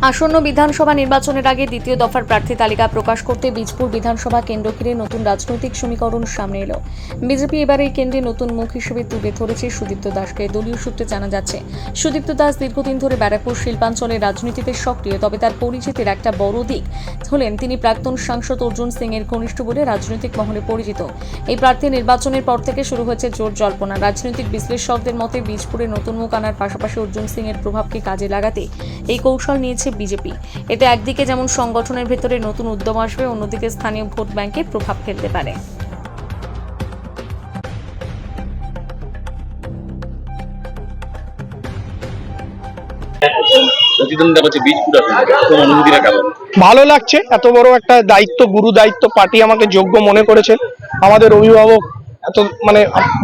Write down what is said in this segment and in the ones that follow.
আসন্ন বিধানসভা নির্বাচনের আগে দ্বিতীয় দফার প্রার্থী তালিকা প্রকাশ করতে বীজপুর বিধানসভা কেন্দ্র ঘিরে নতুন রাজনৈতিক সমীকরণ সামনে এলো। বিজেপি এবার এই কেন্দ্রে নতুন মুখ হিসেবে তুলে ধরেছে সুদীপ্ত দাসকে। দলীয় সূত্রে জানা যাচ্ছে, সুদীপ্ত দাস দীর্ঘদিন ধরে ব্যারাকপুর শিল্পাঞ্চলের রাজনীতিতে সক্রিয়। তবে তার পরিচিতির একটা বড় দিক হলেন তিনি প্রাক্তন সাংসদ অর্জুন সিং এর ঘনিষ্ঠ বলে রাজনৈতিক মহলে পরিচিত। এই প্রার্থী নির্বাচনের পর থেকে শুরু হয়েছে জোর জল্পনা। রাজনৈতিক বিশ্লেষকদের মতে বীজপুরে নতুন মুখ আনার পাশাপাশি অর্জুন সিং এর প্রভাবকে কাজে লাগাতে এই কৌশল নিয়েছে বিজেপি। এতে একদিকে যেমন সংগঠনের ভেতরে নতুন উদ্যম আসবে, অন্যদিকে স্থানীয় ভোট ব্যাংকে প্রভাব ফেলতে পারে। ভালো লাগছে, এত বড় একটা দায়িত্ব, গুরু দায়িত্ব পার্টি আমাকে যোগ্য মনে করেছে। আমাদের অভিভাবক এত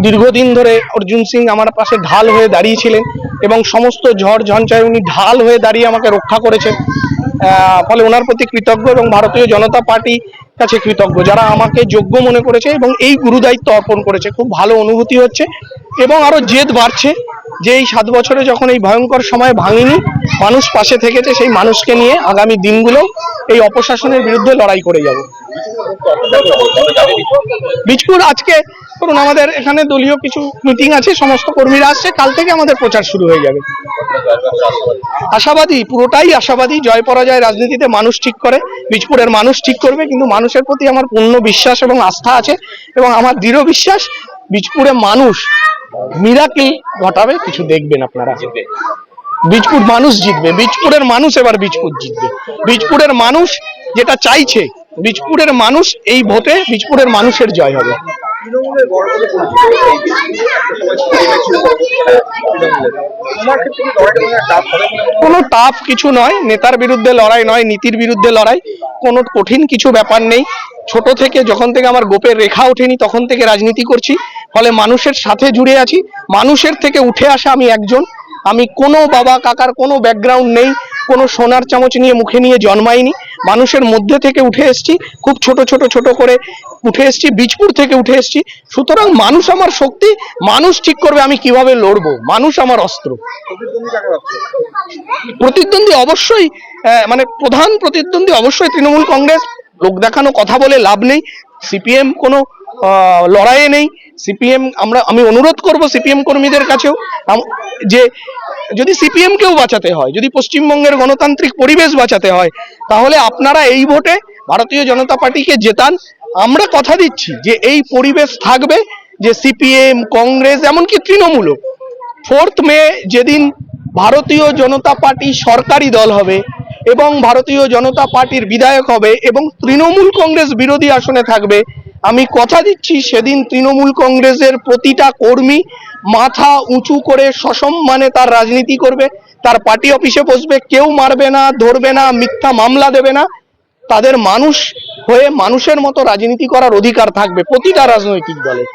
দীর্ঘদিন ধরে অর্জুন সিং আমার পাশে ঢাল হয়ে দাঁড়িয়েছিলেন এবং সমস্ত ঝড় ঝঞ্ঝায় উনি ঢাল হয়ে দাঁড়িয়ে আমাকে রক্ষা করেছেন। ফলে ওনার প্রতি কৃতজ্ঞ এবং ভারতীয় জনতা পার্টি কাছে কৃতজ্ঞ যারা আমাকে যোগ্য মনে করেছে এবং এই গুরু দায়িত্ব অর্পণ করেছে। খুব ভালো অনুভূতি হচ্ছে এবং আরো জেদ বাড়ছে যে এই 7 বছরে যখন এই ভয়ঙ্কর সময় ভাঙিনি, মানুষ পাশে থেকেছে, সেই মানুষকে নিয়ে আগামী দিনগুলো এই অপশাসনের বিরুদ্ধে লড়াই করে যাব। বীজপুর আজকে ধরুন আমাদের এখানে দলীয় কিছু মিটিং আছে, সমস্ত কর্মীরা আসছে, কাল থেকে আমাদের প্রচার শুরু হয়ে যাবে। আশাবাদী, পুরোটাই আশাবাদী। জয় পরাজয় রাজনীতিতে মানুষ ঠিক করে, বীজপুরের মানুষ ঠিক করবে, কিন্তু মানুষের প্রতি আমার পূর্ণ বিশ্বাস এবং আস্থা আছে এবং আমার দৃঢ় বিশ্বাস বীজপুরে মানুষ মিরাকেল ঘটাবে, কিছু দেখবেন আপনারা। বীজপুর মানুষ জিতবে, বীজপুরের মানুষ এবার বীজপুর জিতবে। বীজপুরের মানুষ যেটা চাইছে, বীজপুরের মানুষ এই ভোটে বীজপুরের মানুষের জয় হবে। কোনো টাফ কিছু নয়, নেতার বিরুদ্ধে লড়াই নয়, নীতির বিরুদ্ধে লড়াই, কোনো কঠিন কিছু ব্যাপার নেই। ছোট থেকে, যখন থেকে আমার গোপের রেখা ওঠেনি তখন থেকে রাজনীতি করছি, ফলে মানুষের সাথে জুড়ে আছি। মানুষের থেকে উঠে আসা আমি একজন। আমি কোনো বাবা কাকার কোনো ব্যাকগ্রাউন্ড নেই, কোনো সোনার চামচ নিয়ে মুখে নিয়ে জন্মাইনি। মানুষের মধ্যে থেকে উঠে এসেছি, খুব ছোট করে উঠে এসেছি, বীজপুর থেকে উঠে এসেছি। সুতরাং মানুষ আমার শক্তি, মানুষ ঠিক করবে আমি কিভাবে লড়বো, মানুষ আমার অস্ত্র। প্রতিদ্বন্দ্বী অবশ্যই প্রধান প্রতিদ্বন্দ্বী অবশ্যই তৃণমূল কংগ্রেস। লোক দেখানো কথা বলে লাভ নেই। সিপিএম কোনো লড়াইয়ে নেই। সিপিএম আমি অনুরোধ করব সিপিএম কর্মীদের কাছেও যে যদি সিপিএম কেও বাঁচাতে হয়, যদি পশ্চিমবঙ্গের গণতান্ত্রিক পরিবেশ বাঁচাতে হয়, তাহলে আপনারা এই ভোটে ভারতীয় জনতা পার্টিকে জেতান। আমরা কথা দিচ্ছি যে এই পরিবেশ থাকবে, যে সিপিএম, কংগ্রেস, এমনকি তৃণমূলও 4 মে যেদিন ভারতীয় জনতা পার্টি সরকারি দল হবে এবং ভারতীয় জনতা পার্টির বিধায়ক হবে এবং তৃণমূল কংগ্রেস বিরোধী আসনে থাকবে, আমি কথা দিচ্ছি সেদিন তৃণমূল কংগ্রেসের প্রতিটা কর্মী মাথা উঁচু করে সসম্মানে তার রাজনীতি করবে, তার পার্টি অফিসে বসবে, কেউ মারবে না, ধরবে না, মিথ্যা মামলা দেবে না। তাদের মানুষ হয়ে মানুষের মতো রাজনীতি করার অধিকার থাকবে প্রতিটা রাজনৈতিক দলের।